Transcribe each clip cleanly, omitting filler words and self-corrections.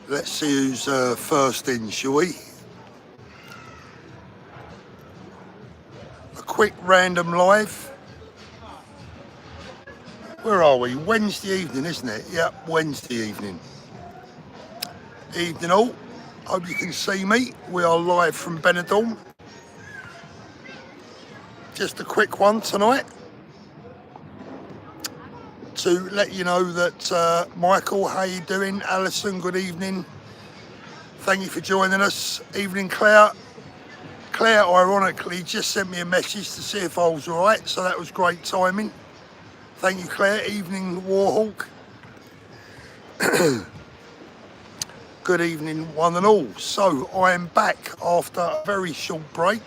Let's see who's first in, shall we? A quick random live. Where are we? Wednesday evening, isn't it? Yep, Wednesday evening. Evening all. Hope you can see me. We are live from Benidorm. Just a quick one tonight to let you know that Michael, how you doing? Alison, good evening. Thank you for joining us. Evening, Claire. Claire, ironically, just sent me a message to see if I was all right, so that was great timing. Thank you, Claire. Evening, Warhawk. Good evening, one and all. So, I am back after a very short break.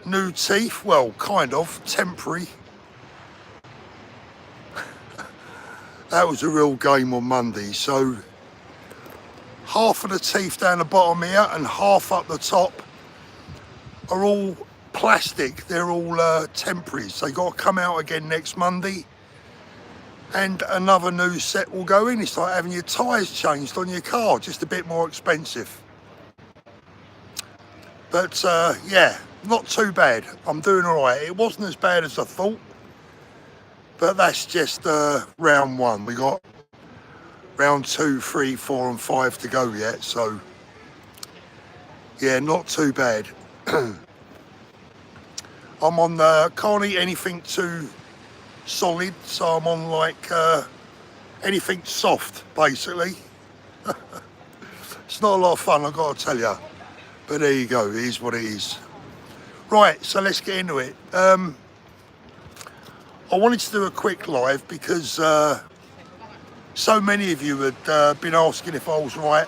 New teeth, well, kind of, temporary. That was a real game on Monday, so half of the teeth down the bottom here and half up the top are all plastic. They're all temporaries. They got to come out again next Monday and another new set will go in. It's like having your tyres changed on your car, just a bit more expensive. But yeah, not too bad. I'm doing all right. It wasn't as bad as I thought, but that's just round one. We got round 2, 3, 4 and 5 to go yet, so yeah, not too bad. I'm on can't eat anything too solid, so I'm on like anything soft basically. It's not a lot of fun, I've got to tell you, but there you go, it is what it is. Right, so let's get into it. I wanted to do a quick live because so many of you had been asking if I was right.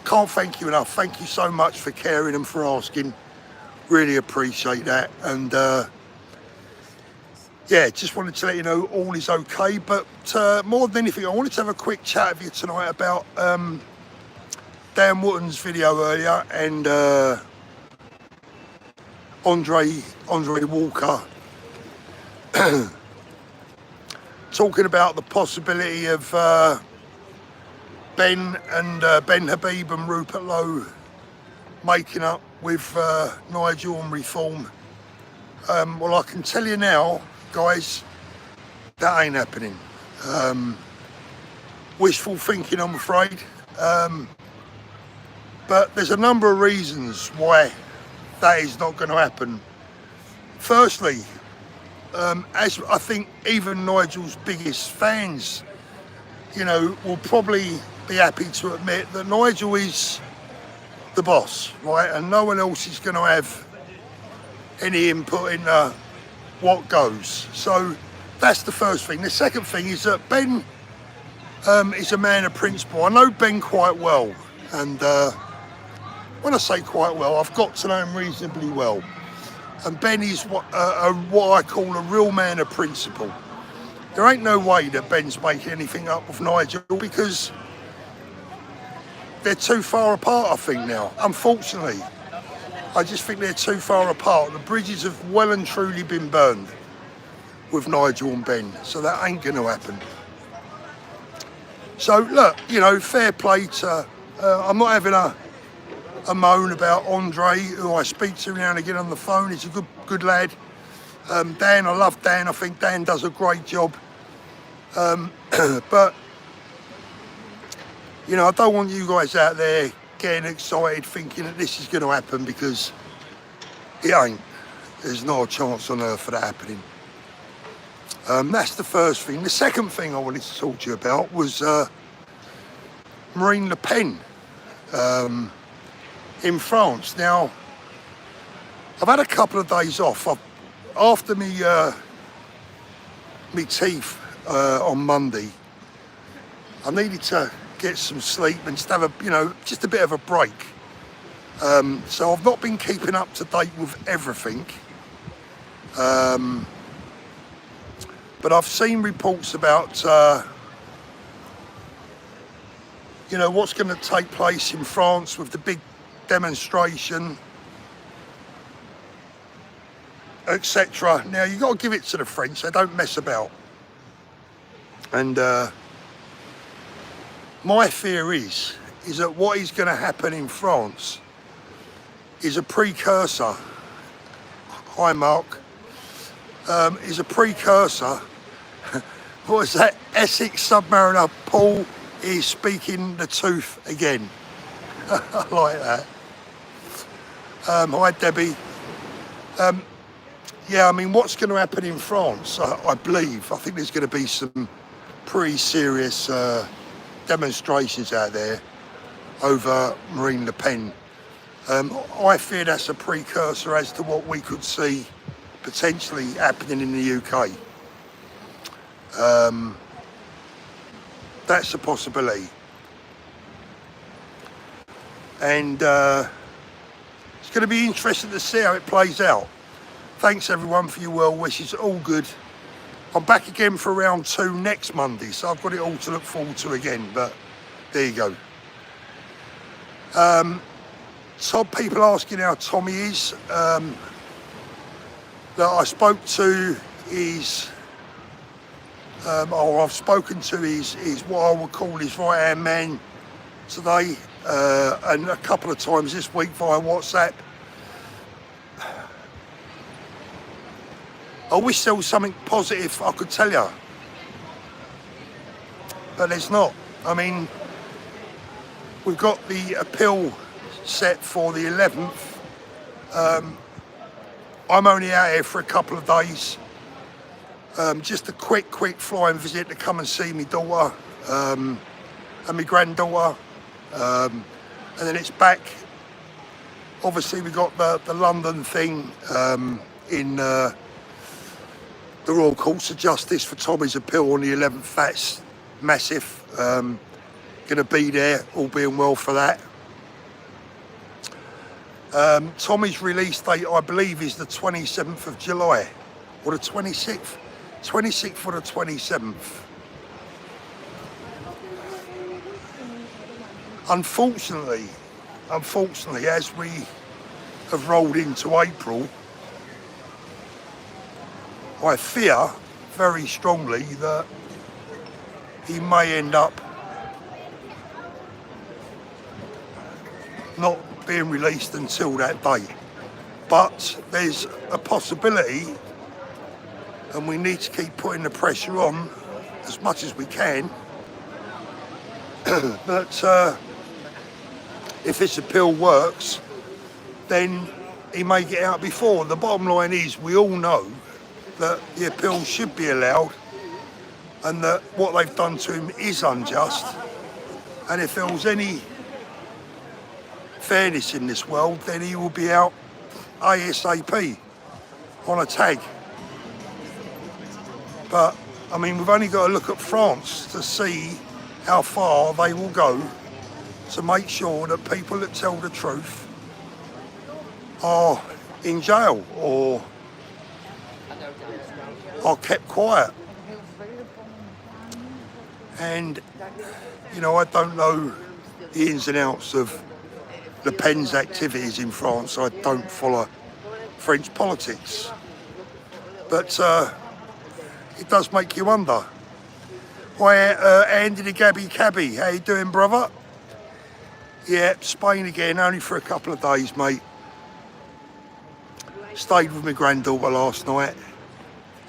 Can't thank you enough. Thank you so much for caring and for asking. Really appreciate that. And yeah, just wanted to let you know all is okay. But more than anything, I wanted to have a quick chat with you tonight about Dan Wootton's video earlier and Andre Walker talking about the possibility of Ben Habib and Rupert Lowe making up with Nigel and Reform. Well, I can tell you now, guys, that ain't happening. Wishful thinking, I'm afraid. But there's a number of reasons why that is not going to happen. Firstly, as I think even Nigel's biggest fans, you know, will probably be happy to admit that Nigel is the boss, right? And no one else is going to have any input in what goes. So that's the first thing. The second thing is that Ben is a man of principle. I know Ben quite well, and when I say quite well, I've got to know him reasonably well. And Ben is what I call a real man of principle. There ain't no way that Ben's making anything up with Nigel because they're too far apart, I think, now. Unfortunately, I just think they're too far apart. The bridges have well and truly been burned with Nigel and Ben, so that ain't going to happen. So, look, you know, fair play to... I'm not having a moan about Andre, who I speak to now and again on the phone. He's a good lad. Dan, I love Dan. I think Dan does a great job. But, you know, I don't want you guys out there getting excited thinking that this is going to happen because it ain't. There's not a chance on earth for that happening. That's the first thing. The second thing I wanted to talk to you about was Marine Le Pen in France. Now, I've had a couple of days off. After me teeth on Monday, I needed to get some sleep and just have just a bit of a break. So I've not been keeping up to date with everything. But I've seen reports about, what's going to take place in France with the big demonstration, etc. Now, you've got to give it to the French. They don't mess about. And My fear is that what is going to happen in France is a precursor. Hi, Mark. Is a precursor. What is that? Essex submariner Paul is speaking the truth again. I like that. Hi, Debbie. Yeah, I mean, what's going to happen in France? I think there's going to be some pretty serious demonstrations out there over Marine Le Pen. I fear that's a precursor as to what we could see potentially happening in the UK. That's a possibility. And it's going to be interesting to see how it plays out. Thanks everyone for your well wishes, all good. I'm back again for round 2 next Monday, so I've got it all to look forward to again, but there you go. People asking how Tommy is. That I spoke to his, I've spoken to his what I would call his right-hand man today, and a couple of times this week via WhatsApp. I wish there was something positive I could tell you, but there's not. I mean, we've got the appeal set for the 11th. I'm only out here for a couple of days. Just a quick flying visit to come and see my daughter and my granddaughter. And then it's back. Obviously, we got the London thing in the Royal Courts of Justice for Tommy's appeal on the 11th. That's massive. Going to be there, all being well for that. Tommy's release date, I believe, is the 27th of July, or the 26th. 26th or the 27th. Unfortunately, as we have rolled into April, I fear very strongly that he may end up not being released until that date. But there's a possibility, and we need to keep putting the pressure on as much as we can, that if this appeal works, then he may get out before. The bottom line is, we all know that the appeal should be allowed and that what they've done to him is unjust. And if there was any fairness in this world, then he will be out ASAP on a tag. But, I mean, we've only got to look at France to see how far they will go to make sure that people that tell the truth are in jail or are kept quiet. And, you know, I don't know the ins and outs of Le Pen's activities in France. I don't follow French politics. But it does make you wonder. Hi, Andy the Gabby Cabby, how you doing, brother? Yeah, Spain again, only for a couple of days, mate. Stayed with my granddaughter last night.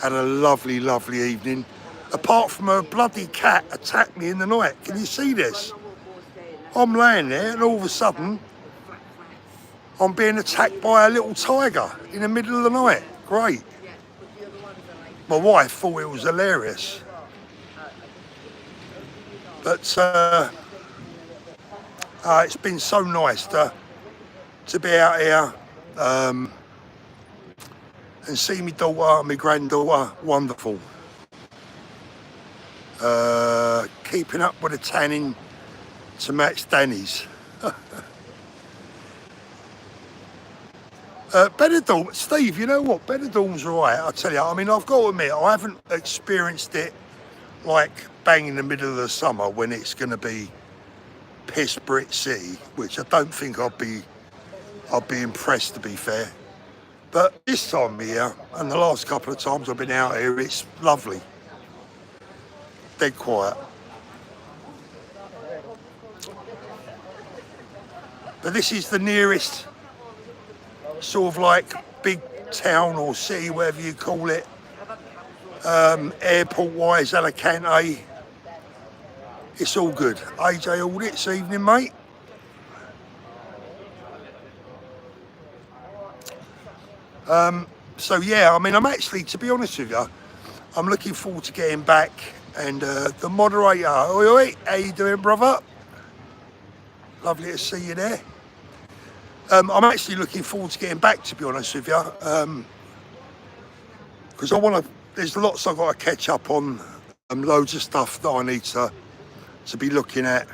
Had a lovely evening. Apart from a bloody cat attacked me in the night. Can you see this? I'm laying there and all of a sudden I'm being attacked by a little tiger in the middle of the night. Great. My wife thought it was hilarious. But it's been so nice to be out here and see my daughter and my granddaughter. Wonderful. Keeping up with the tanning to match Danny's. Benidorm, Steve, you know what? Benidorm's right, I tell you. I mean, I've got to admit, I haven't experienced it like bang in the middle of the summer when it's going to be piss Brit City, which I don't think I'd be impressed, to be fair. But this time of year, and the last couple of times I've been out here, it's lovely. Dead quiet. But this is the nearest sort of like big town or city, whatever you call it, airport-wise, Alicante. It's all good. AJ Audit this evening, mate. So yeah, I mean, I'm actually, to be honest with you, I'm looking forward to getting back. And the moderator, oi, oi, how you doing, brother? Lovely to see you there. I'm actually looking forward to getting back, to be honest with you, because I want to. There's lots I've got to catch up on, loads of stuff that I need to be looking at,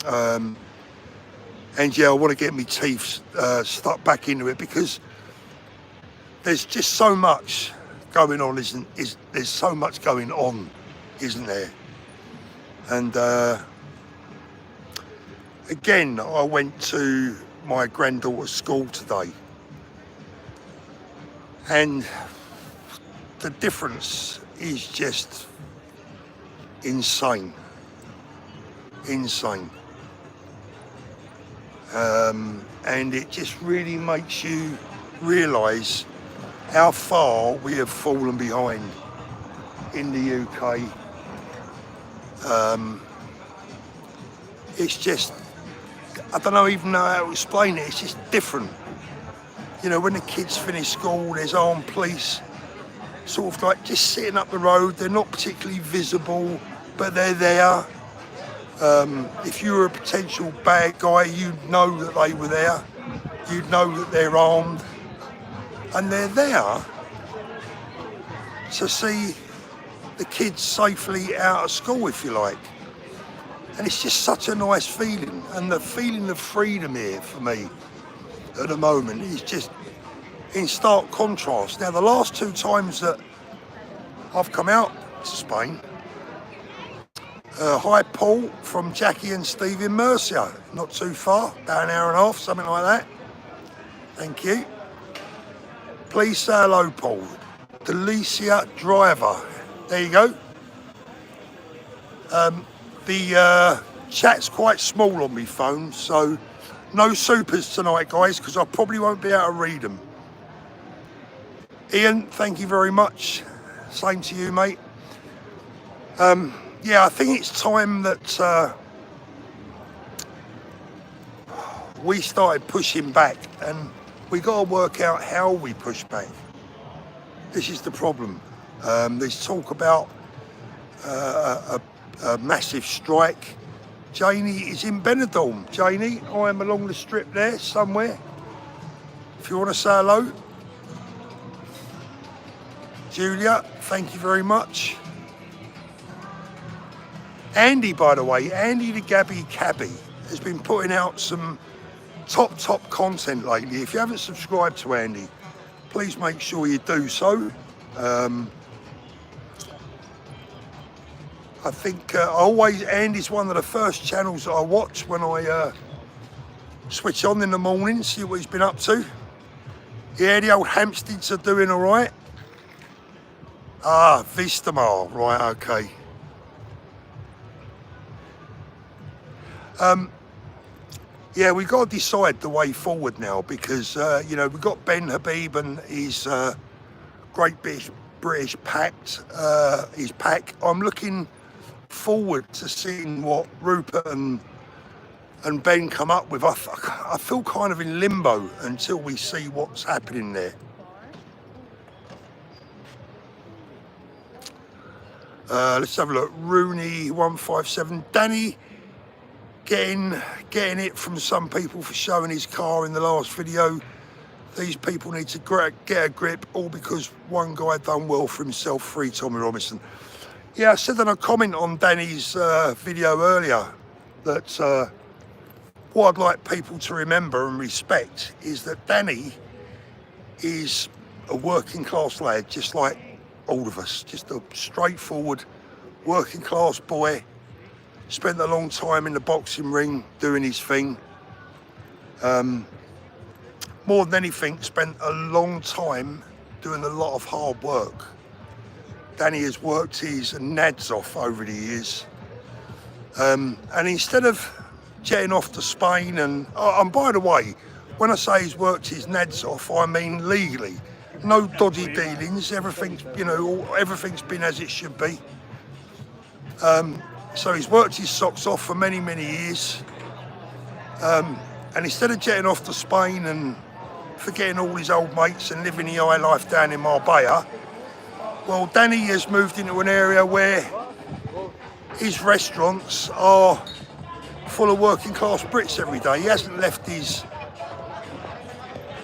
and yeah, I want to get my teeth stuck back into it, because there's just so much going on, there's so much going on, isn't there? And again, I went to my granddaughter's school today, and the difference is just insane. And it just really makes you realise how far we have fallen behind in the UK. It's just, I don't even know how to explain it. It's just different. You know, when the kids finish school, there's armed police sort of like just sitting up the road. They're not particularly visible, but they're there. If you were a potential bad guy, you'd know that they were there. You'd know that they're armed. And they're there to see the kids safely out of school, if you like. And it's just such a nice feeling. And the feeling of freedom here for me at the moment is just in stark contrast. Now, the last two times that I've come out to Spain, hi Paul from Jackie and Steve in Murcia, not too far, about an hour and a half, something like that. Thank you. Please say hello, Paul. Delicia Driver. There you go. The chat's quite small on my phone, so no supers tonight, guys, because I probably won't be able to read them. Ian, thank you very much. Same to you, mate. Yeah, I think it's time that we started pushing back, and we got to work out how we push back. This is the problem. There's talk about a massive strike. Janie is in Benidorm. Janie, I am along the strip there somewhere. If you want to say hello. Julia, thank you very much. Andy, by the way, Andy the Gabby Cabby has been putting out some top content lately. If you haven't subscribed to Andy, please make sure you do so. I think Andy's one of the first channels that I watch when I switch on in the morning, see what he's been up to. Yeah, the old Hampsteads are doing all right. Ah, Vistamar, right, okay. Yeah, we've got to decide the way forward now, because, you know, we've got Ben Habib and his Great British pack. I'm looking forward to seeing what Rupert and Ben come up with. I feel kind of in limbo until we see what's happening there. Let's have a look. Rooney 157. Danny getting it from some people for showing his car in the last video. These people need to get a grip, all because one guy done well for himself. Free Tommy Robinson. Yeah, I said in a comment on Danny's video earlier that what I'd like people to remember and respect is that Danny is a working class lad, just like all of us, just a straightforward working class boy. Spent a long time in the boxing ring doing his thing. More than anything, spent a long time doing a lot of hard work. Danny has worked his nads off over the years. And instead of jetting off to Spain, and by the way, when I say he's worked his nads off, I mean legally. No dodgy dealings. Everything's, you know, everything's been as it should be. So he's worked his socks off for many, many years. And instead of jetting off to Spain and forgetting all his old mates and living the high life down in Marbella, well, Danny has moved into an area where his restaurants are full of working class Brits every day. He hasn't left his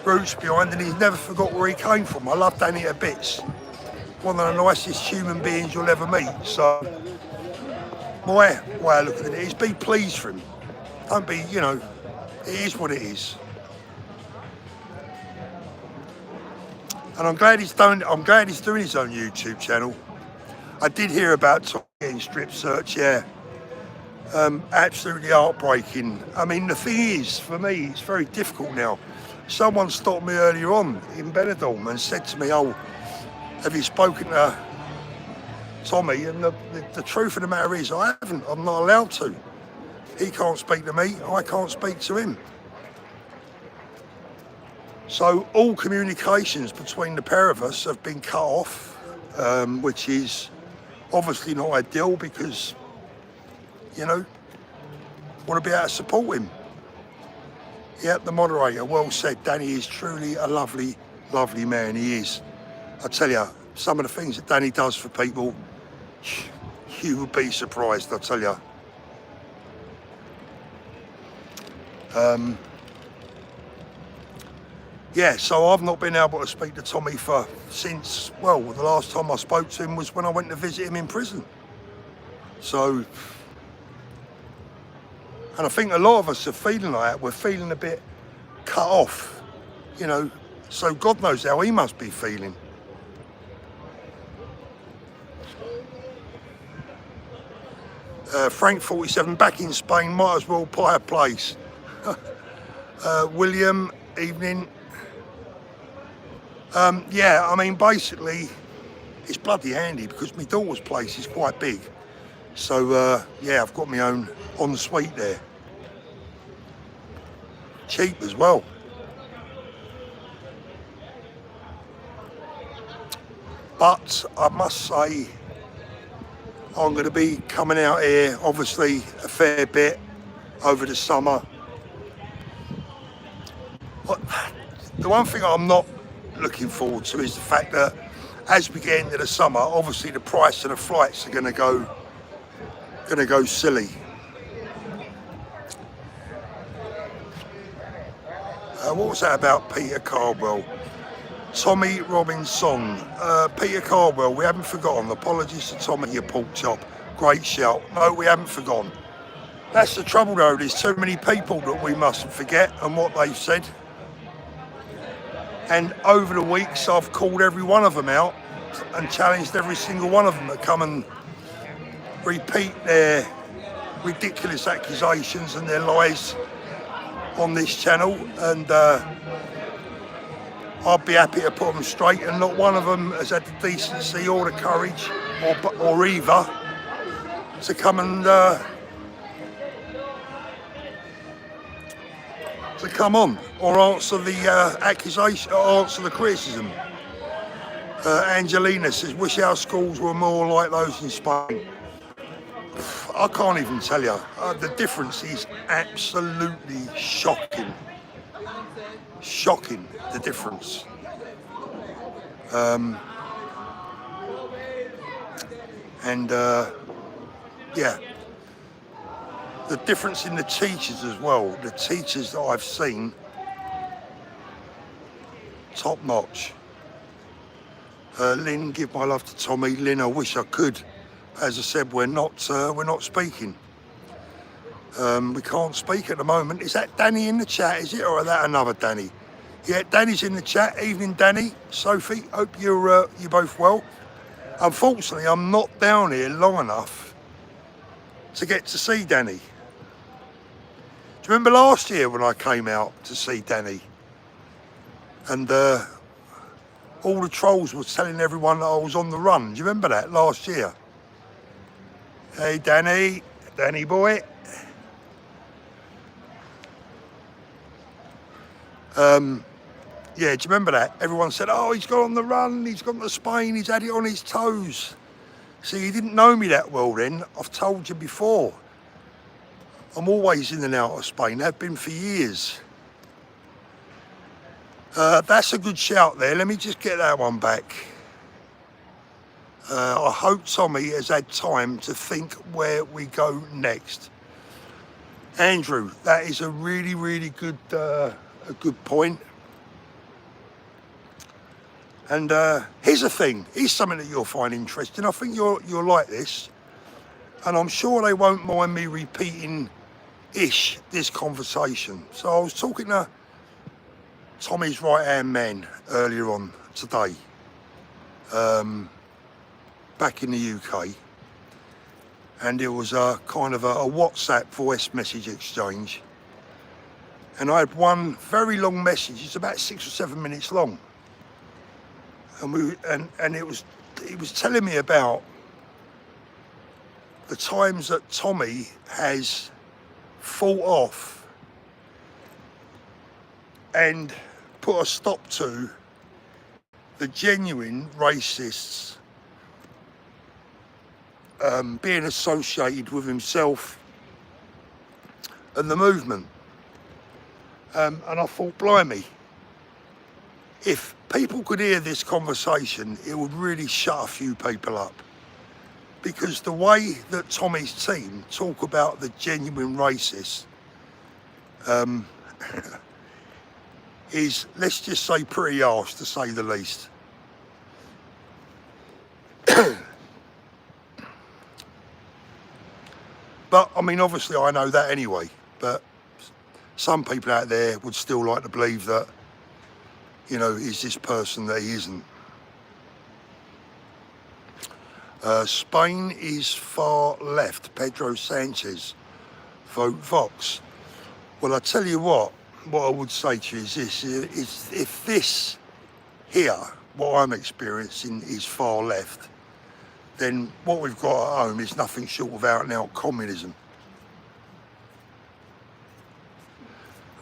roots behind, and he's never forgot where he came from. I love Danny to bits. One of the nicest human beings you'll ever meet. So my way of looking at it is be pleased for him. Don't be, you know, it is what it is. And I'm glad he's doing his own YouTube channel. I did hear about Tom getting strip search, yeah. Absolutely heartbreaking. I mean, the thing is, for me, it's very difficult now. Someone stopped me earlier on in Benidorm and said to me, "Oh, have you spoken to Tommy?" And the truth of the matter is, I haven't. I'm not allowed to. He can't speak to me. I can't speak to him. So all communications between the pair of us have been cut off, which is obviously not ideal because, you know, want to be able to support him. Yeah, the moderator, well said. Danny is truly a lovely, lovely man. He is. I tell you, some of the things that Danny does for people, you would be surprised, I tell you. Yeah, so I've not been able to speak to Tommy since, well, the last time I spoke to him was when I went to visit him in prison. So, and I think a lot of us are feeling like that. We're feeling a bit cut off, you know, so God knows how he must be feeling. Frank 47, back in Spain, might as well buy a place. William, evening. Yeah, I mean, basically, it's bloody handy because my daughter's place is quite big. So, yeah, I've got my own ensuite there. Cheap as well. But I must say, I'm going to be coming out here, obviously, a fair bit over the summer. But the one thing I'm not looking forward to is the fact that as we get into the summer, obviously the price of the flights are going to go silly. What was that about Peter Cardwell? Tommy Robinson. Peter Cardwell, we haven't forgotten. Apologies to Tommy, your pork chop. Great shout. No, we haven't forgotten. That's the trouble though, there's too many people that we mustn't forget and what they've said. And over the weeks, I've called every one of them out and challenged every single one of them to come and repeat their ridiculous accusations and their lies on this channel. And I'd be happy to put them straight, and not one of them has had the decency or the courage or either to come and to come on or answer the accusation or answer the criticism. Angelina says, wish our schools were more like those in Spain. I can't even tell you. The difference is absolutely shocking. Shocking, the difference. Yeah. The difference in the teachers as well. The teachers that I've seen, top notch. Lynn, give my love to Tommy. Lynn, I wish I could. As I said, we're not speaking. We can't speak at the moment. Is that Danny in the chat, is it, or is that another Danny? Yeah, Danny's in the chat. Evening, Danny. Sophie, hope you're both well. Unfortunately, I'm not down here long enough to get to see Danny. Do you remember last year when I came out to see Danny? And all the trolls were telling everyone that I was on the run. Do you remember that last year? Hey, Danny boy. Yeah, do you remember that? Everyone said, oh, he's gone on the run, he's gone to Spain, he's had it on his toes. See, he didn't know me that well then. I've told you before. I'm always in and out of Spain, have been for years. That's a good shout there. Let me just get that one back. I hope Tommy has had time to think where we go next. Andrew, that is a really, really good, a good point. And here's a thing. Here's something that you'll find interesting. I think you'll like this, and I'm sure they won't mind me repeating this conversation. So I was talking to Tommy's right-hand man earlier on today, back in the UK, and it was a kind of a WhatsApp voice message exchange, and I had one very long message. It's about 6 or 7 minutes long, and it was telling me about the times that Tommy has fought off and put a stop to the genuine racists being associated with himself and the movement. And I thought, blimey, if people could hear this conversation, it would really shut a few people up. Because the way that Tommy's team talk about the genuine racists is, let's just say, pretty harsh, to say the least. But, I mean, obviously I know that anyway, but some people out there would still like to believe that, you know, he's this person that he isn't. Spain is far left. Pedro Sanchez, vote Vox. Well, I tell you what I would say to you is this, is if this here, what I'm experiencing, is far left, then what we've got at home is nothing short of out and out communism.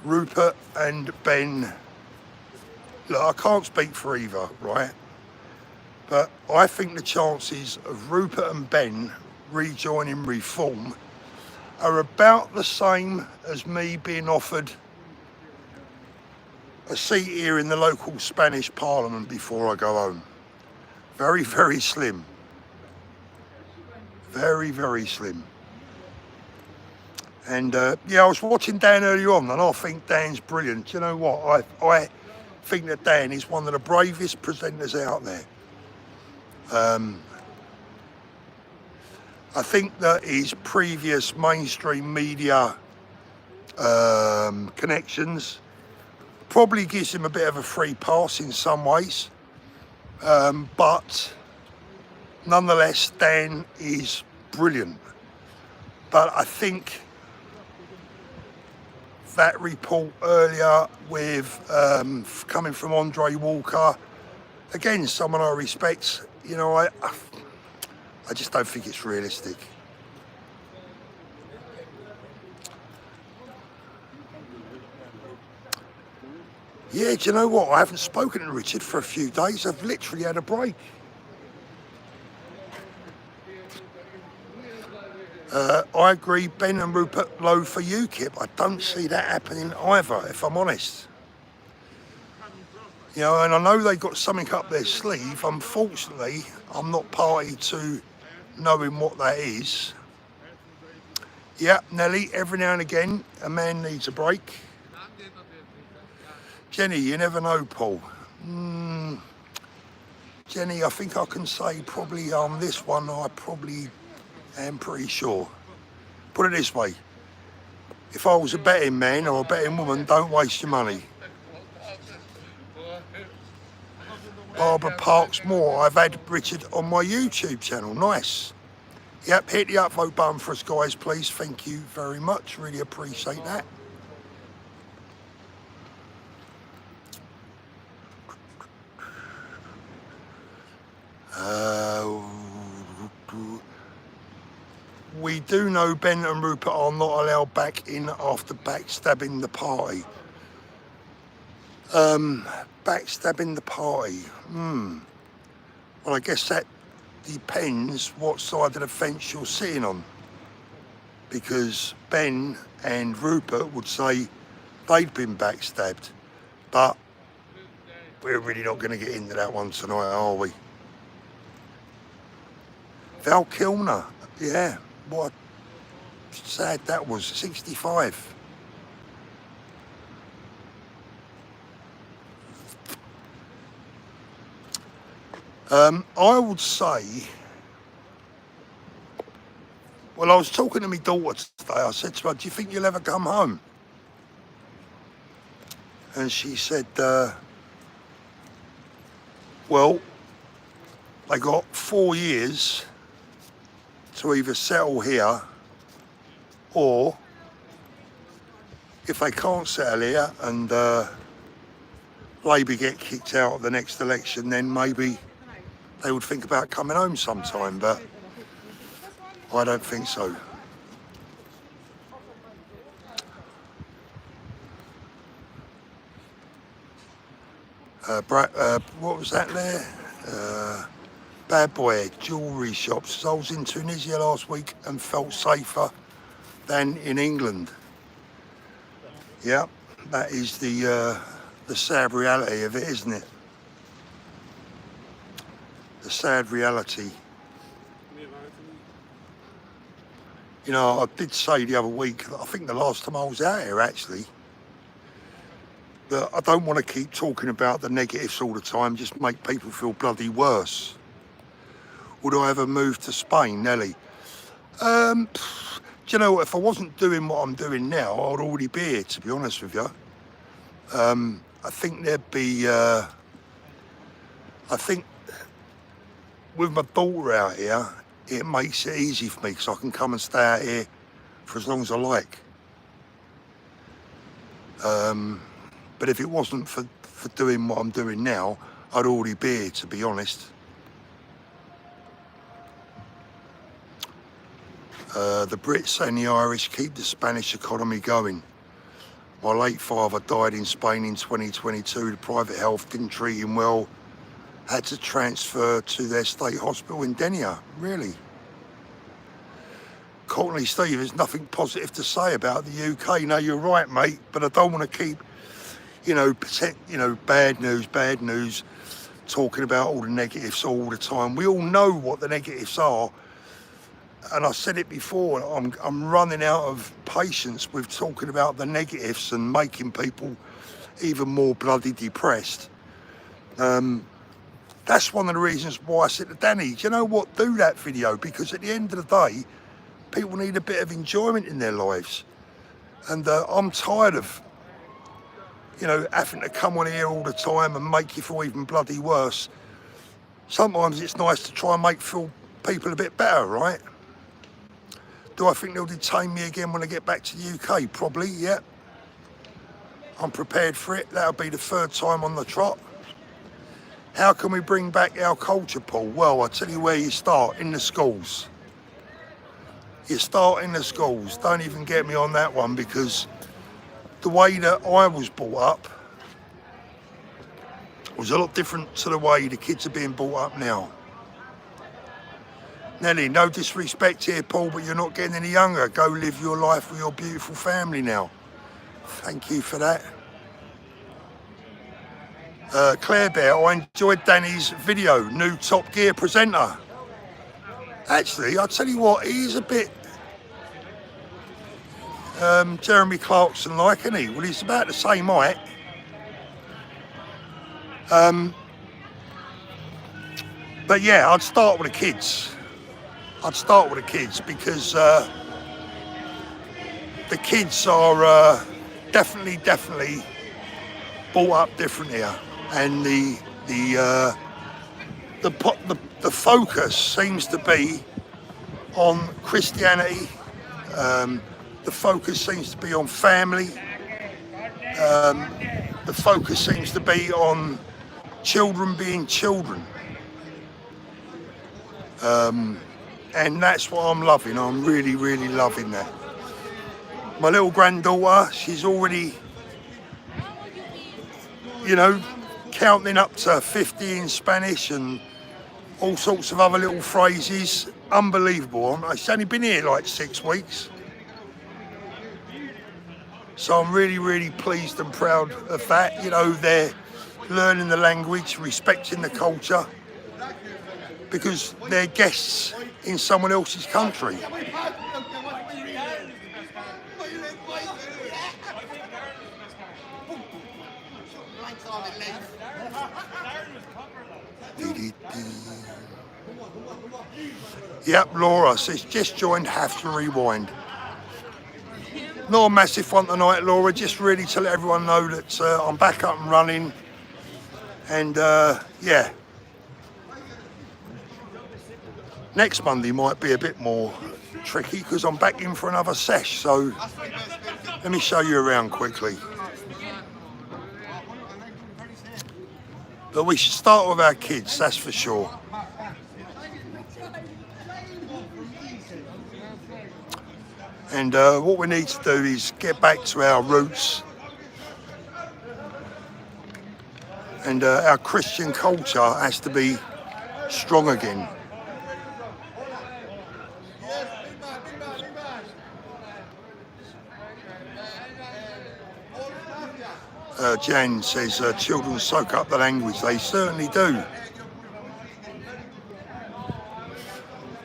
Rupert and Ben, look, I can't speak for either, right? But I think the chances of Rupert and Ben rejoining Reform are about the same as me being offered a seat here in the local Spanish Parliament before I go home. Very, very slim. Very, very slim. And yeah, I was watching Dan earlier on, and I think Dan's brilliant. You know what? I think that Dan is one of the bravest presenters out there. I think that his previous mainstream media connections probably gives him a bit of a free pass in some ways, but nonetheless, Dan is brilliant. But I think that report earlier with coming from Andre Walker, again, someone I respect, you know, I just don't think it's realistic. Yeah, do you know what? I haven't spoken to Richard for a few days. I've literally had a break. I agree, Ben and Rupert Lowe for UKIP. I don't see that happening either, if I'm honest. You know, and I know they've got something up their sleeve. Unfortunately, I'm not party to knowing what that is. Yeah, Nelly, every now and again, a man needs a break. Jenny, you never know, Paul. Jenny, I think I can say probably on this one, I probably am pretty sure. Put it this way. If I was a betting man or a betting woman, don't waste your money. Barbara Parks Moore, I've had Richard on my YouTube channel. Nice. Yep, hit the upvote button for us, guys, please. Thank you very much. Really appreciate that. We do know Ben and Rupert are not allowed back in after backstabbing the party. Backstabbing the party. Well, I guess that depends what side of the fence you're sitting on. Because Ben and Rupert would say they'd been backstabbed. But we're really not going to get into that one tonight, are we? Val Kilmer, yeah, what sad that was, 65. I would say, well, I was talking to my daughter today. I said to her, do you think you'll ever come home? And she said, well, they got 4 years to either settle here, or if they can't settle here and Labour get kicked out of the next election, then maybe they would think about coming home sometime, but I don't think so. What was that there? Bad boy jewellery shops. I was in Tunisia last week and felt safer than in England. Yeah, that is the sad reality of it, isn't it? The sad reality. You know, I did say the other week, I think the last time I was out here actually, that I don't want to keep talking about the negatives all the time, just make people feel bloody worse. Would I ever move to Spain, Nelly? Do you know, if I wasn't doing what I'm doing now, I'd already be here, to be honest with you. I think there'd be, I think with my daughter out here, it makes it easy for me because I can come and stay out here for as long as I like. But if it wasn't for doing what I'm doing now, I'd already be here, to be honest. The Brits and the Irish keep the Spanish economy going. My late father died in Spain in 2022. The private health didn't treat him well. Had to transfer to their state hospital in Denia. Really? Courtney Steve, there's nothing positive to say about the UK. No, you're right, mate, but I don't want to keep, bad news, talking about all the negatives all the time. We all know what the negatives are. And I said it before, I'm running out of patience with talking about the negatives and making people even more bloody depressed. That's one of the reasons why I said to Danny, do you know what, do that video, because at the end of the day, people need a bit of enjoyment in their lives. And I'm tired of, having to come on here all the time and make you feel even bloody worse. Sometimes it's nice to try and make people a bit better, right? Do I think they'll detain me again when I get back to the UK? Probably, yeah. I'm prepared for it. That'll be the 3rd time on the trot. How can we bring back our culture, Paul? Well, I'll tell you where you start, in the schools. You start in the schools. Don't even get me on that one, because the way that I was brought up was a lot different to the way the kids are being brought up now. Nelly, no disrespect here, Paul, but you're not getting any younger. Go live your life with your beautiful family now. Thank you for that. Claire Bear, I enjoyed Danny's video, new Top Gear presenter. Actually, I'll tell you what, he's a bit Jeremy Clarkson-like, isn't he? Well, he's about the same height. But yeah, I'd start with the kids. Because the kids are definitely brought up different here, and the focus seems to be on Christianity. The focus seems to be on family. The focus seems to be on children being children. And that's what I'm loving. I'm really, really loving that. My little granddaughter, she's already you know, counting up to 50 in Spanish and all sorts of other little phrases. Unbelievable. It's only been here like 6 weeks. So I'm really, really pleased and proud of that. You know, they're learning the language, respecting the culture, because they're guests in someone else's country. Yep, Laura says, just joined, have to rewind. Not a massive one tonight, Laura, just really to let everyone know that I'm back up and running. And yeah, next Monday might be a bit more tricky because I'm back in for another sesh. So let me show you around quickly. But we should start with our kids, that's for sure. And what we need to do is get back to our roots and our Christian culture has to be strong again. Jan says children soak up the language. They certainly do.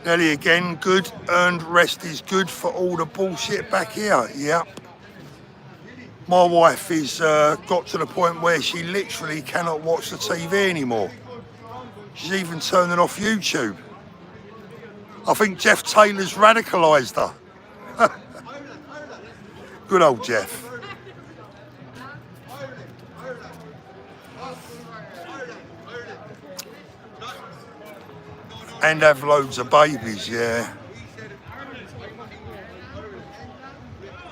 Nelly again, good earned rest is good for all the bullshit back here. Yep. My wife has got to the point where she literally cannot watch the TV anymore. She's even turning off YouTube. I think Jeff Taylor's radicalised her. Good old Jeff. And have loads of babies, yeah.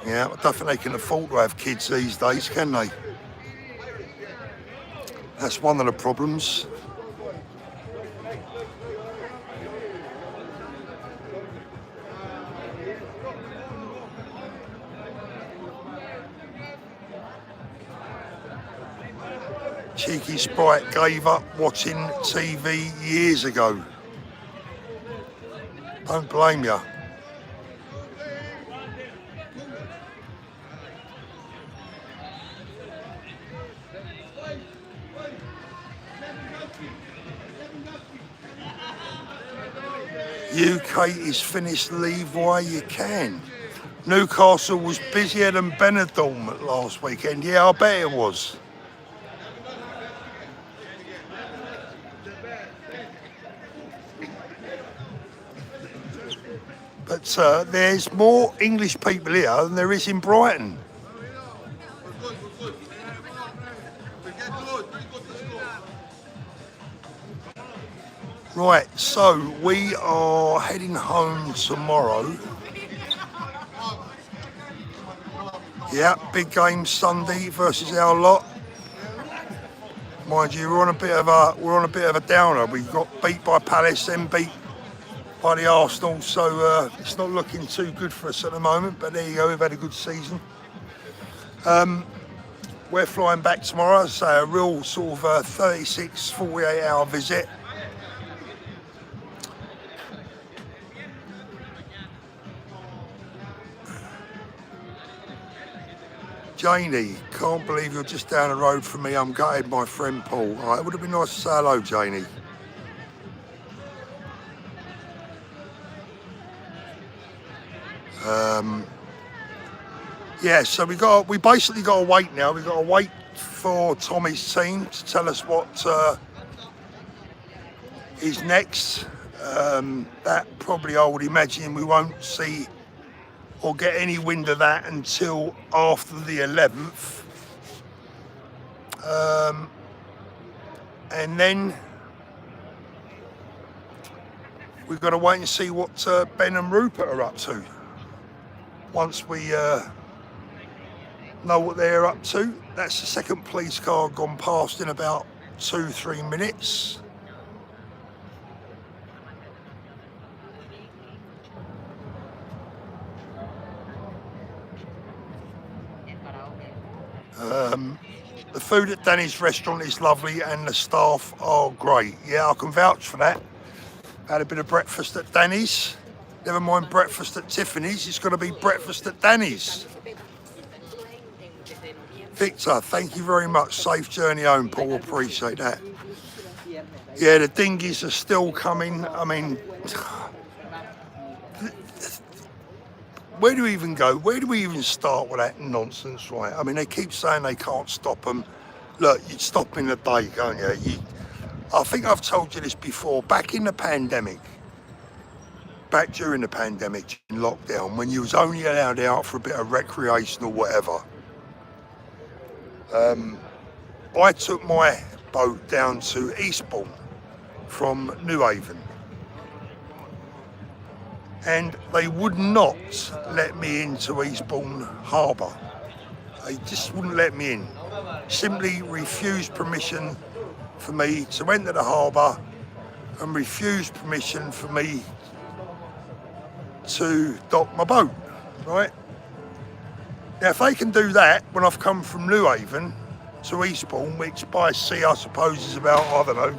Yeah, I don't think they can afford to have kids these days, can they? That's one of the problems. Cheeky Sprite gave up watching TV years ago. Don't blame you. UK is finished, leave while you can. Newcastle was busier than Benidorm last weekend. Yeah, I bet it was. But there's more English people here than there is in Brighton. Right, so we are heading home tomorrow. Yeah, big game Sunday versus our lot. Mind you, we're on a bit of a downer. We got beat by Palace, then beat by the Arsenal, so it's not looking too good for us at the moment. But there you go, we've had a good season. We're flying back tomorrow, so a real sort of 36, 48 hour visit. Janie, can't believe you're just down the road from me. I'm gutted, my friend Paul. All right, it would have been nice to say hello, Janie. Yeah, so we basically got to wait now. We've got to wait for Tommy's team to tell us what is next. That probably I would imagine we won't see or get any wind of that until after the 11th. And then we've got to wait and see what Ben and Rupert are up to. Once we know what they're up to. That's the second police car gone past in about 2-3 minutes. The food at Danny's restaurant is lovely and the staff are great. Yeah, I can vouch for that. Had a bit of breakfast at Danny's. Never mind breakfast at Tiffany's, it's going to be breakfast at Danny's. Victor, thank you very much. Safe journey home, Paul. Appreciate that. Yeah, the dinghies are still coming. I mean, where do we even go? Where do we even start with that nonsense, right? I mean, they keep saying they can't stop them. Look, you'd stop in a day, can't you? I think I've told you this before. Back in the pandemic, back during the pandemic, in lockdown, when you was only allowed out for a bit of recreation or whatever, I took my boat down to Eastbourne from Newhaven, and they would not let me into Eastbourne Harbour. They just wouldn't let me in. Simply refused permission for me to enter the harbour and refused permission for me to dock my boat, right? Now, if they can do that when I've come from Newhaven to Eastbourne, which by sea I suppose is about, I don't know,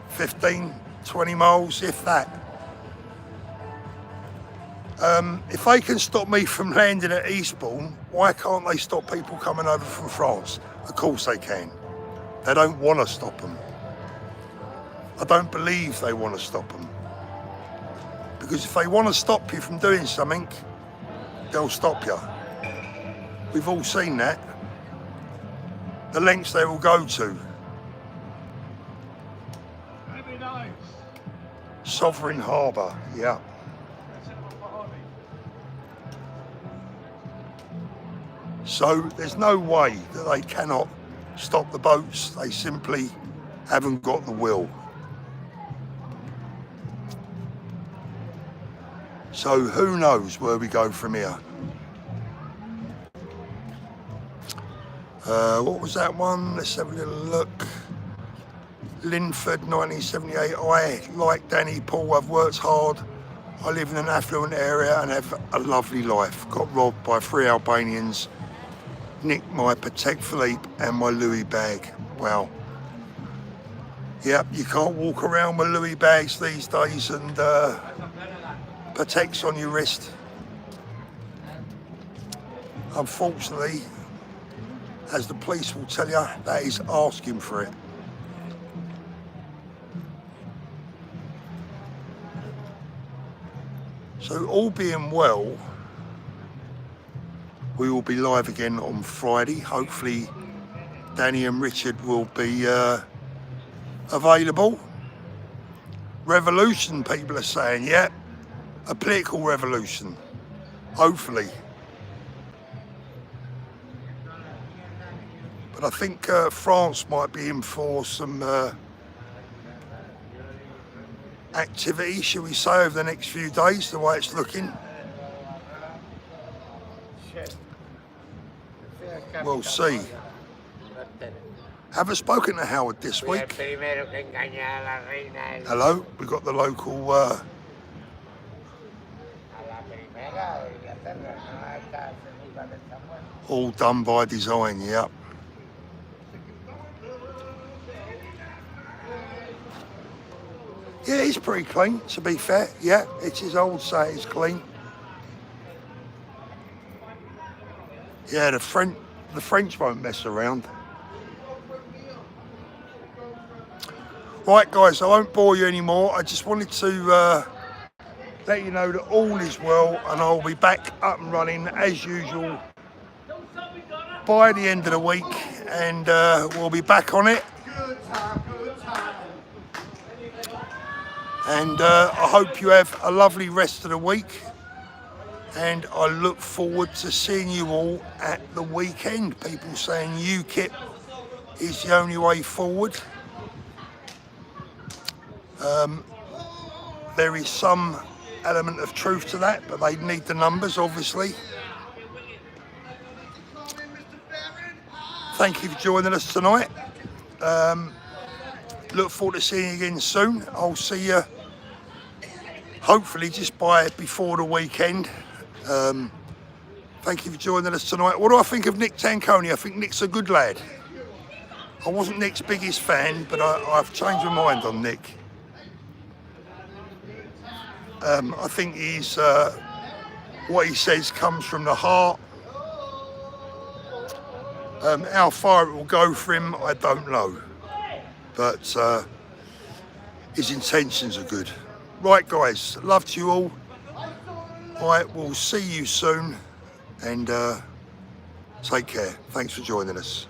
15, 20 miles, if that. If they can stop me from landing at Eastbourne, why can't they stop people coming over from France? Of course they can. They don't want to stop them. I don't believe they want to stop them. Because if they want to stop you from doing something, they'll stop you. We've all seen that. The lengths they will go to. Sovereign Harbour, yeah. So there's no way that they cannot stop the boats. They simply haven't got the will. So who knows where we go from here? What was that one? Let's have a little look. Linford, 1978. I, like Danny Paul, have worked hard. I live in an affluent area and have a lovely life. Got robbed by 3 Albanians. Nicked my Patek Philippe and my Louis bag. Wow. Yep, you can't walk around with Louis bags these days and Pateks on your wrist. Unfortunately, as the police will tell you, that is asking for it. So all being well, we will be live again on Friday. Hopefully Danny and Richard will be available. Revolution, people are saying, yeah, a political revolution, hopefully. But I think France might be in for some activity, shall we say, over the next few days, the way it's looking. We'll see. Haven't spoken to Howard this week. Hello, we've got the local all done by design, yeah. Yeah, it's pretty clean, to be fair. Yeah, it's his old say it's clean. Yeah, the French won't mess around. Right, guys, I won't bore you anymore. I just wanted to let you know that all is well, and I'll be back up and running as usual by the end of the week, and we'll be back on it. And I hope you have a lovely rest of the week, and I look forward to seeing you all at the weekend. People saying UKIP is the only way forward. There is some element of truth to that, but they need the numbers, obviously. Thank you for joining us tonight. Look forward to seeing you again soon. I'll see you hopefully just before the weekend. Thank you for joining us tonight. What do I think of Nick Tanconi? I think Nick's a good lad. I wasn't Nick's biggest fan, but I've changed my mind on Nick. I think he's what he says comes from the heart. How far it will go for him, I don't know. But his intentions are good. Right, guys, love to you all. Right, we'll see you soon, and take care. Thanks for joining us.